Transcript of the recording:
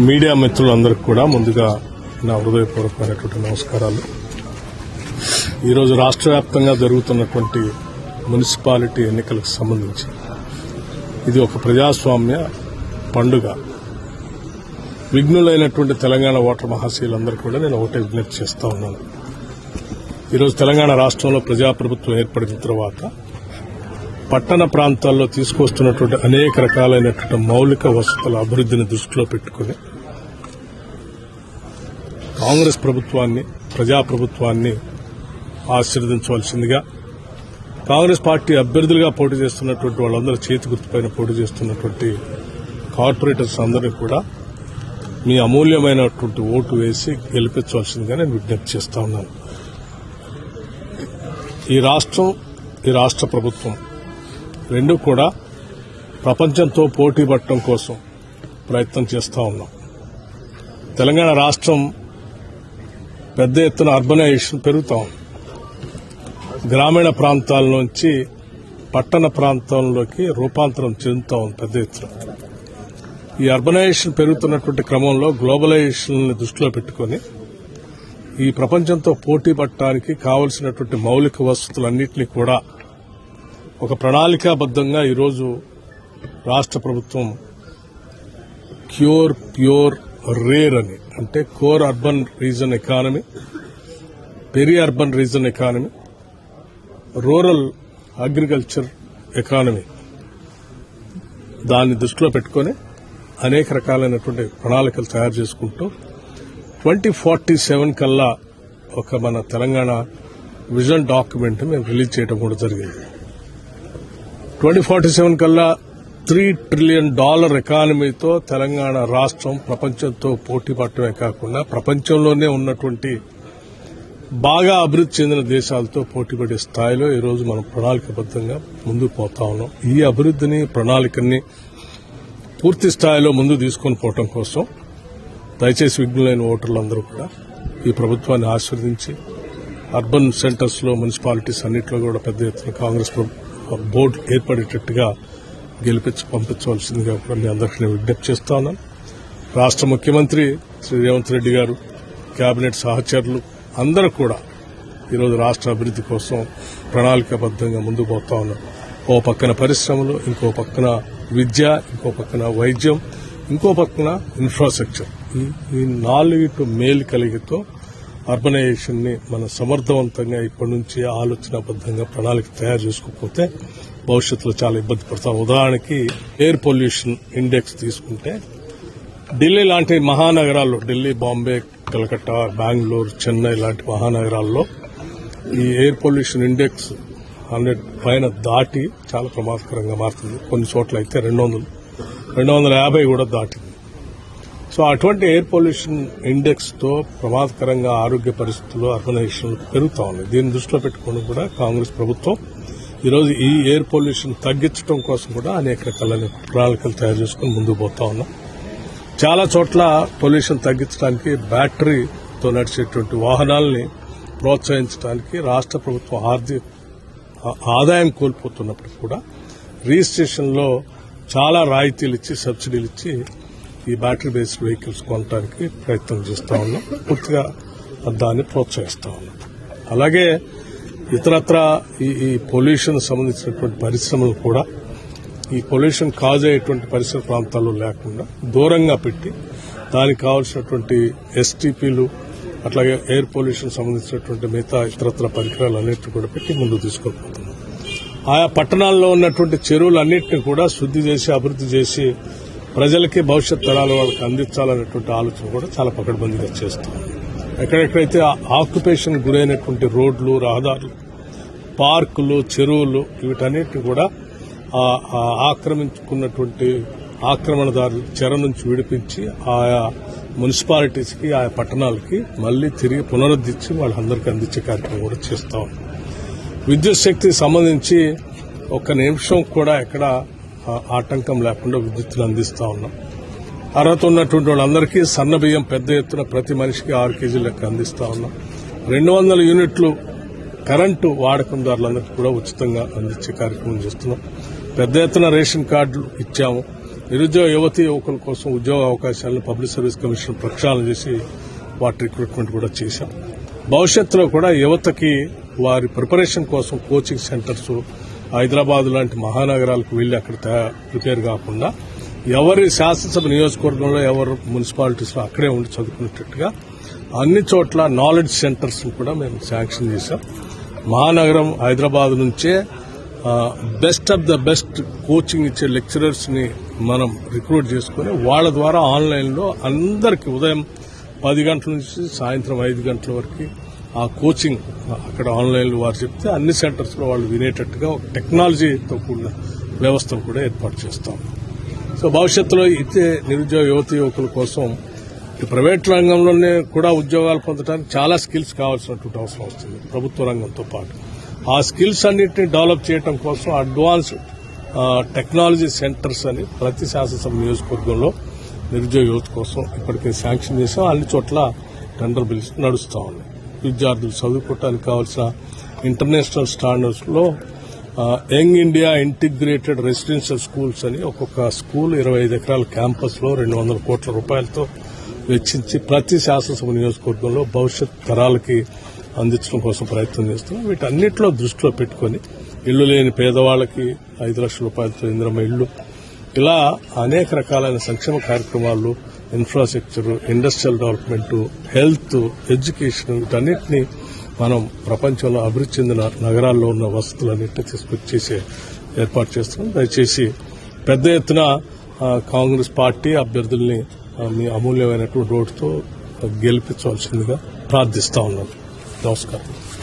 Media మిత్రులందరికీ కూడా ముందుగా నా హృదయపూర్వకమైనటువంటి నమస్కారాలు. ఈరోజు రాష్ట్ర వ్యాప్తంగా జరుగుతున్నటువంటి మున్సిపాలిటీ ఎన్నికలకు సంబంధించి ఇది ఒక ప్రజాస్వామ్య పండుగ. విఘ్నులైనటువంటి తెలంగాణ ఓటర్ మహాశయులందరూ కూడా నేను ఒకటే విజ్ఞప్తి చేస్తా ఉన్నాను. ఈరోజు తెలంగాణ రాష్ట్రంలో ప్రజాప్రభుత్వం ఏర్పడిన తర్వాత పట్టణ ప్రాంతాల్లో తీసుకొస్తున్నటువంటి అనేక రకాలైనటువంటి మౌలిక వసతుల అభివృద్ధిని దృష్టిలో పెట్టుకుని కాంగ్రెస్ ప్రభుత్వాన్ని, ప్రజాప్రభుత్వాన్ని ఆశీర్వదించవలసిందిగా, కాంగ్రెస్ పార్టీ అభ్యర్థులుగా పోటీ చేస్తున్నటువంటి వాళ్ళందరూ చేతి గుర్తుపైన పోటీ చేస్తున్నటువంటి కార్పొరేటర్స్ అందరినీ కూడా మీ అమూల్యమైనటువంటి ఓటు వేసి గెలిపించవలసిందిగా నేను విజ్ఞప్తి చేస్తా ఉన్నాను. ఈ రాష్ట్రం, ఈ రాష్ట్ర ప్రభుత్వం రెండు కూడా ప్రపంచంతో పోటీ పడటం కోసం ప్రయత్నం చేస్తూ ఉన్నాం. తెలంగాణ రాష్ట్రం పెద్ద ఎత్తున అర్బనైజేషన్ పెరుగుతా ఉంది. గ్రామీణ ప్రాంతాల నుంచి పట్టణ ప్రాంతంలోకి రూపాంతరం చెందుతా ఉంది పెద్ద ఎత్తున. ఈ అర్బనైజేషన్ పెరుగుతున్నటువంటి క్రమంలో గ్లోబలైజేషన్ దృష్టిలో పెట్టుకుని ఈ ప్రపంచంతో పోటీ పడటానికి కావలసినటువంటి మౌలిక వసతులన్నింటినీ కూడా ఒక ప్రణాళికాబద్దంగా ఈరోజు రాష్ట్ర ప్రభుత్వం ప్యూర్ రేర్ అని, అంటే core urban reason economy, peri urban reason economy, rural agriculture economy, దాన్ని దృష్టిలో పెట్టుకుని అనేక రకాలైనటువంటి ప్రణాళికలు తయారు చేసుకుంటూ 2047 కల్లా ఒక మన తెలంగాణ విజన్ డాక్యుమెంట్ మేము రిలీజ్ చేయడం కూడా జరిగింది. 2047 కల్లా $3 ట్రిలియన్ ఎకానమీతో తెలంగాణ రాష్ట్రం ప్రపంచంతో పోటీ పడటమే కాకుండా ప్రపంచంలోనే ఉన్నటువంటి బాగా అభివృద్ది చెందిన దేశాలతో పోటీపడే స్థాయిలో ఈరోజు మనం ప్రణాళికబద్దంగా ముందుకు పోతా ఉన్నాం. ఈ అభివృద్దిని, ప్రణాళికని పూర్తి స్థాయిలో ముందుకు తీసుకొని పోవడం కోసం దయచేసి విఘ్నులైన ఓటర్లందరూ కూడా ఈ ప్రభుత్వాన్ని ఆశీర్వదించి అర్బన్ సెంటర్స్ లో, మున్సిపాలిటీస్ అన్నింటిలో కూడా పెద్ద ఎత్తున కాంగ్రెస్ బోర్డు ఏర్పడేటట్టుగా గెలిపించి పంపించవలసిందిగా కూడా మీ అందరికీ నేను విజ్ఞప్తి చేస్తా ఉన్నాను. రాష్ట్ర ముఖ్యమంత్రి శ్రీ రేవంత్ రెడ్డి గారు, కేబినెట్ సహచరులు అందరూ కూడా ఈరోజు రాష్ట్ర అభివృద్ది కోసం ప్రణాళికాబద్దంగా ముందుకు పోతా ఉన్నారు. ఓ పక్కన పరిశ్రమలు, ఇంకో పక్కన విద్య, ఇంకో పక్కన వైద్యం, ఇంకో పక్కన ఇన్ఫ్రాస్ట్రక్చర్. ఈ నాలుగిటి మేలు కలిగితో అర్బనైజేషన్ ని మనం సమర్థవంతంగా ఇప్పటి నుంచి ఆలోచనాబద్దంగా ప్రణాళిక తయారు చేసుకోకపోతే భవిష్యత్తులో చాలా ఇబ్బంది పడతాం. ఉదాహరణకి ఎయిర్ పొల్యూషన్ ఇండెక్స్ తీసుకుంటే ఢిల్లీ లాంటి మహానగరాల్లో, ఢిల్లీ, బాంబే, కలకత్తా, బెంగళూరు, చెన్నై లాంటి మహానగరాల్లో ఈ ఎయిర్ పొల్యూషన్ ఇండెక్స్ 100 పైన దాటి చాలా ప్రమాదకరంగా మారుతుంది. కొన్ని చోట్ల అయితే 250 కూడా దాటింది. సో అటువంటి ఎయిర్ పొల్యూషన్ ఇండెక్స్ తో ప్రమాదకరంగా ఆరోగ్య పరిస్థితుల్లో అర్బనైజేషన్ పెరుగుతా ఉన్నాయి. దీన్ని దృష్టిలో పెట్టుకుని కూడా కాంగ్రెస్ ప్రభుత్వం ఈరోజు ఈ ఎయిర్ పొల్యూషన్ తగ్గించడం కోసం కూడా అనేక రకాలైన ప్రణాళికలు తయారు చేసుకుని ముందుకు పోతా ఉన్నాం. చాలా చోట్ల పొల్యూషన్ తగ్గించడానికి బ్యాటరీతో నడిచేటువంటి వాహనాలని ప్రోత్సహించడానికి రాష్ట్ర ప్రభుత్వం ఆదాయం కోల్పోతున్నప్పుడు కూడా రిజిస్ట్రేషన్ లో చాలా రాయితీలు ఇచ్చి, సబ్సిడీలు ఇచ్చి ఈ బ్యాటరీ బేస్డ్ వెహికల్స్ కొనడానికి ప్రయత్నం చేస్తా ఉన్నాం. పూర్తిగా దాన్ని ప్రోత్సహిస్తా ఉన్నాం. అలాగే ఇతరత్ర ఈ పొల్యూషన్ సంబంధించినటువంటి పరిశ్రమలు కూడా ఈ పొల్యూషన్ కాజ్ అయ్యేటువంటి పరిసర ప్రాంతాల్లో లేకుండా దూరంగా పెట్టి దానికి కావాల్సినటువంటి ఎస్టీపీలు, అట్లాగే ఎయిర్ పొల్యూషన్ సంబంధించినటువంటి మిగతా ఇతరత్ర పరికరాలు అన్నింటినీ కూడా పెట్టి ముందుకు తీసుకొని పోతున్నాం. ఆయా పట్టణాల్లో ఉన్నటువంటి చెరువులన్నింటినీ కూడా శుద్ది చేసి, అభివృద్ది చేసి ప్రజలకి, భవిష్యత్ తరాల వాళ్ళకి అందించాలనేటువంటి ఆలోచన కూడా చాలా పకడ్బందీగా చేస్తాం. ఎక్కడెక్కడైతే ఆక్యుపేషన్ గురైనటువంటి రోడ్లు, రహదారులు, పార్కులు, చెరువులు, వీటన్నిటిని కూడా ఆక్రమించుకున్నటువంటి ఆక్రమణదారులు చెర నుంచి విడిపించి ఆయా మున్సిపాలిటీస్ కి, ఆయా పట్టణాలకి మళ్లీ తిరిగి పునరుద్దరించి వాళ్ళందరికీ అందించే కార్యక్రమం కూడా చేస్తా ఉన్నాం. విద్యుత్ శక్తికి సంబంధించి ఒక్క నిమిషం కూడా ఎక్కడ ఆటంకం లేకుండా విద్యుత్తును అందిస్తా ఉన్నాం. అర్హత ఉన్నటువంటి వాళ్ళందరికీ సన్న బియ్యం పెద్ద ఎత్తున ప్రతి మనిషికి 6 కేజీల లెక్క అందిస్తా ఉన్నాం. 200 యూనిట్లు కరెంటు వాడకందారులందరికీ కూడా ఉచితంగా అందించే కార్యక్రమం చేస్తున్నాం. పెద్ద ఎత్తున రేషన్ కార్డులు ఇచ్చాము. నిరుద్యోగ యువతీ యువకుల కోసం ఉద్యోగ అవకాశాలను పబ్లిక్ సర్వీస్ కమిషన్ ప్రక్షాళన చేసి వాటి రిక్రూట్మెంట్ కూడా చేశాం. భవిష్యత్తులో కూడా యువతకి వారి ప్రిపరేషన్ కోసం కోచింగ్ సెంటర్స్ హైదరాబాద్ లాంటి మహానగరాలకు వెళ్లి అక్కడ ప్రిపేర్ కాకుండా ఎవరి శాసనసభ నియోజకవర్గంలో ఎవరు మున్సిపాలిటీస్ లో అక్కడే ఉండి చదువుకునేటట్టుగా అన్ని చోట్ల నాలెడ్జ్ సెంటర్స్ కూడా మేము శాంక్షన్ చేశాం. మహానగరం హైదరాబాద్ నుంచే best of the best coaching ఇచ్చే లెక్చరర్స్ ని మనం రిక్రూట్ చేసుకుని వాళ్ళ ద్వారా ఆన్లైన్ లో అందరికీ ఉదయం 10 గంటల నుంచి సాయంత్రం 5 గంటల వరకు ఆ కోచింగ్ అక్కడ ఆన్లైన్ లో వారు చెప్తే అన్ని సెంటర్స్ లో వాళ్ళు వినేటట్టుగా ఒక టెక్నాలజీతో కూడిన వ్యవస్థను కూడా ఏర్పాటు చేస్తాం. సో భవిష్యత్తులో ఇచ్చే నిరుద్యోగ యువతీ యువకుల కోసం ఈ ప్రైవేట్ రంగంలోనే కూడా ఉద్యోగాలు పొందడానికి చాలా స్కిల్స్ కావాల్సినటువంటి అవసరం వస్తుంది ప్రభుత్వ రంగంతో పాటు. ఆ స్కిల్స్ అన్నింటినీ డెవలప్ చేయడం కోసం అడ్వాన్స్ టెక్నాలజీ సెంటర్స్ అని ప్రతి శాసనసభ నియోజకవర్గంలో నిరుద్యోగ యువత కోసం ఇప్పటికే శాంక్షన్ చేశాం. అన్ని చోట్ల టెండర్ బిల్స్ నడుస్తా ఉన్నాయి. విద్యార్థులు చదువుకోవడానికి కావాల్సిన ఇంటర్నేషనల్ స్టాండర్డ్స్ లో young India integrated residential schools అని ఒక్కొక్క స్కూల్ 25 ఎకరాల క్యాంపస్ లో 200 కోట్ల రూపాయలతో వెచ్చించి ప్రతి శాసనసభ నియోజకవర్గంలో భవిష్యత్ తరాలకి అందించడం కోసం ప్రయత్నం చేస్తున్నాం. వీటన్నిటిలో దృష్టిలో పెట్టుకుని ఇళ్లు లేని పేదవాళ్లకి 5 లక్షల రూపాయలతో ఇందిరమ్మ ఇళ్లు, ఇలా అనేక రకాలైన సంక్షేమ కార్యక్రమాలు, infrastructure, industrial development, health, education వీటన్నిటినీ మనం ప్రపంచంలో అభివృద్ధి చెందిన నగరాల్లో ఉన్న వసతులన్నింటినీ తీసుకొచ్చి చేసే ఏర్పాటు చేస్తున్నాం. దయచేసి పెద్ద ఎత్తున కాంగ్రెస్ పార్టీ అభ్యర్థుల్ని మీ అమూల్యమైనటువంటి ఓటుతో గెలిపించవలసిందిగా ప్రార్థిస్తా ఉన్నాను. నమస్కారం.